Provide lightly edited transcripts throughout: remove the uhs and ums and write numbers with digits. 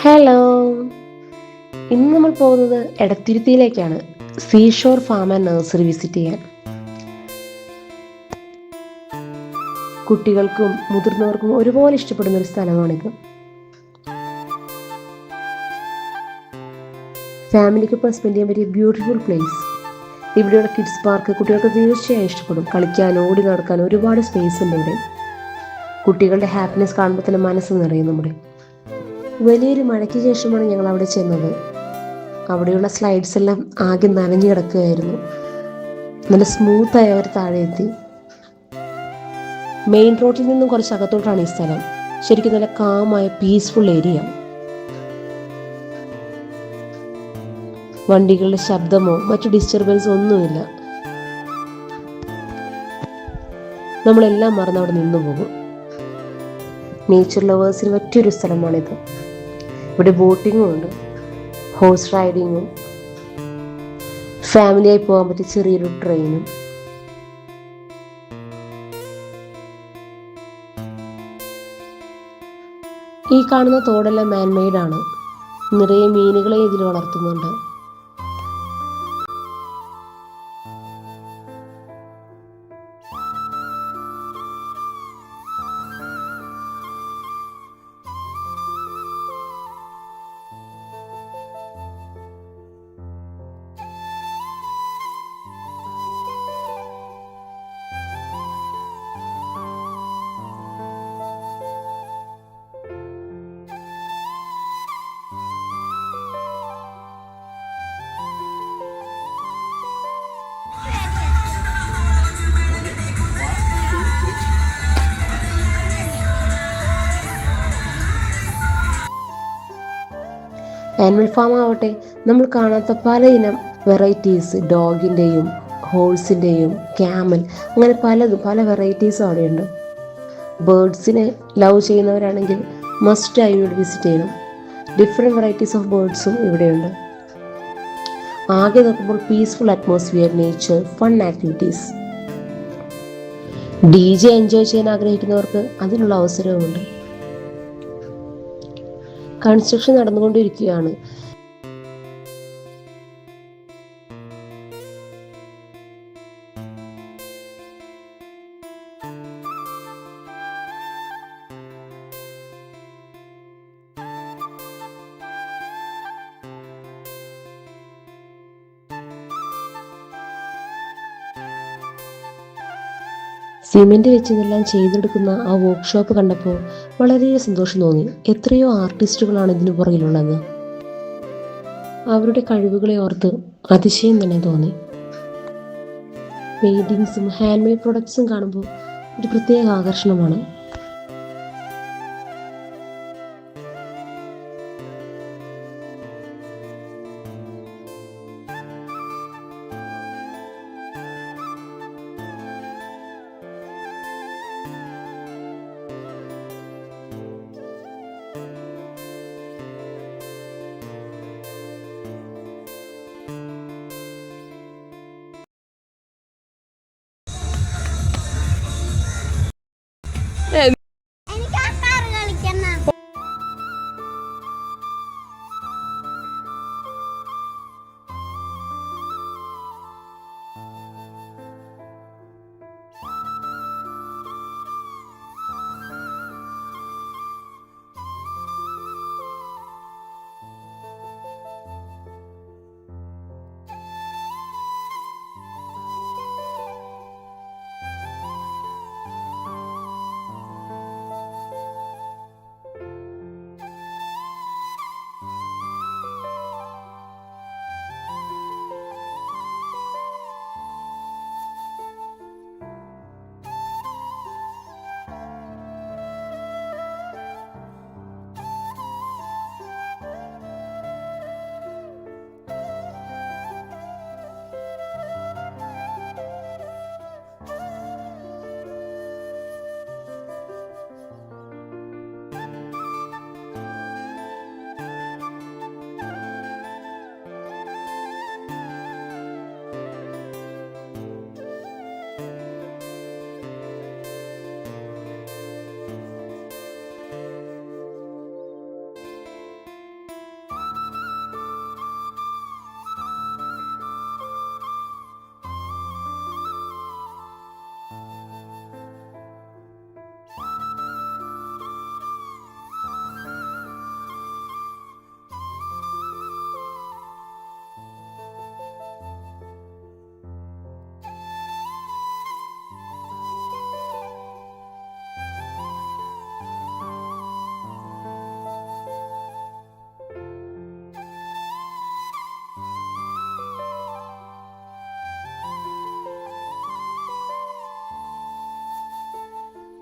Hello. ഇന്ന് നമ്മൾ പോകുന്നത് എടത്തിരുത്തിയിലേക്കാണ്. Seashore farm and nursery visit ചെയ്യാൻ. കുട്ടികൾക്കും മുതിർന്നവർക്കും ഒരുപോലെ ഇഷ്ടപ്പെടുന്ന ഒരു സ്ഥലമാണിത്. ഫാമിലിക്കൊപ്പം സ്പെൻഡ് ചെയ്യാൻ പറ്റിയ ബ്യൂട്ടിഫുൾ പ്ലേസ്. ഇവിടെയുള്ള കിഡ്സ് പാർക്ക് കുട്ടികൾക്ക് തീർച്ചയായും ഇഷ്ടപ്പെടും. കളിക്കാൻ, ഓടി നടക്കാൻ ഒരുപാട് സ്പേസ് ഉണ്ട് ഇവിടെ. കുട്ടികളുടെ ഹാപ്പിനെസ് കാണുമ്പോൾ തന്നെ മനസ്സ് നിറയും നമ്മുടെ. വലിയൊരു മഴയ്ക്ക് ശേഷമാണ് ഞങ്ങൾ അവിടെ ചെന്നത്. അവിടെയുള്ള സ്ലൈഡ്സ് എല്ലാം ആകെ നനഞ്ഞു കിടക്കുകയായിരുന്നു. നല്ല സ്മൂത്തായി അവർ താഴെ എത്തി. മെയിൻ റോഡിൽ നിന്നും കുറച്ച് അകത്തോട്ടാണ് ഈ സ്ഥലം. ശരിക്കും നല്ല കാമായ പീസ്ഫുൾ ഏരിയ. വണ്ടികളുടെ ശബ്ദമോ മറ്റു ഡിസ്റ്റർബൻസോ ഒന്നുമില്ല. നമ്മളെല്ലാം മറന്ന് അവിടെ നിന്നു പോകും. നേച്ചർ ലവേഴ്സിന് പറ്റിയൊരു സ്ഥലമാണിത്. ഇവിടെ ബോട്ടിങ്ങും ഉണ്ട്, ഹോഴ്സ് റൈഡിങ്ങും, ഫാമിലിയായി പോകാൻ പറ്റിയ ചെറിയൊരു ട്രെയിനും. ഈ കാണുന്ന തോടെല്ലാം മാൻമെയ്ഡാണ്. നിറയെ മീനുകളെ ഇതിൽ വളർത്തുന്നുണ്ട്. ആനിമൽ ഫാം ആവട്ടെ, നമ്മൾ കാണാത്ത പല ഇനം വെറൈറ്റീസ്, ഡോഗിൻ്റെയും ഹോഴ്സിൻ്റെയും ക്യാമൽ, അങ്ങനെ പലതും പല വെറൈറ്റീസും അവിടെയുണ്ട്. ബേർഡ്സിനെ ലവ് ചെയ്യുന്നവരാണെങ്കിൽ മസ്റ്റായി ഇവിടെ വിസിറ്റ് ചെയ്യണം. ഡിഫറെൻറ്റ് വെറൈറ്റീസ് ഓഫ് ബേർഡ്സും ഇവിടെയുണ്ട്. ആകെ നോക്കുമ്പോൾ peaceful atmosphere, nature, fun activities. DJ enjoy ചെയ്യാൻ ആഗ്രഹിക്കുന്നവർക്ക് അതിനുള്ള അവസരവുമുണ്ട്. കൺസ്ട്രക്ഷൻ നടന്നുകൊണ്ടിരിക്കുകയാണ്. സിമെന്റ് വെച്ച് ഇതെല്ലാം ചെയ്തെടുക്കുന്ന ആ വർക്ക്ഷോപ്പ് കണ്ടപ്പോൾ വളരെ സന്തോഷം തോന്നി. എത്രയോ ആർട്ടിസ്റ്റുകളാണ് ഇതിനു പുറകിലുള്ളത്. അവരുടെ കഴിവുകളെ ഓർത്ത് അതിശയം തന്നെ തോന്നി. പെയിന്റിങ്സും ഹാൻഡ് മെയ്ഡ് പ്രൊഡക്ട്സും കാണുമ്പോൾ ഒരു പ്രത്യേക ആകർഷണമാണ്.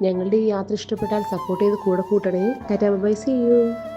ഞങ്ങളുടെ ഈ യാത്ര ഇഷ്ടപ്പെട്ടാൽ സപ്പോർട്ട് ചെയ്ത് കൂടെ കൂട്ടണേ. Tata bye, see U.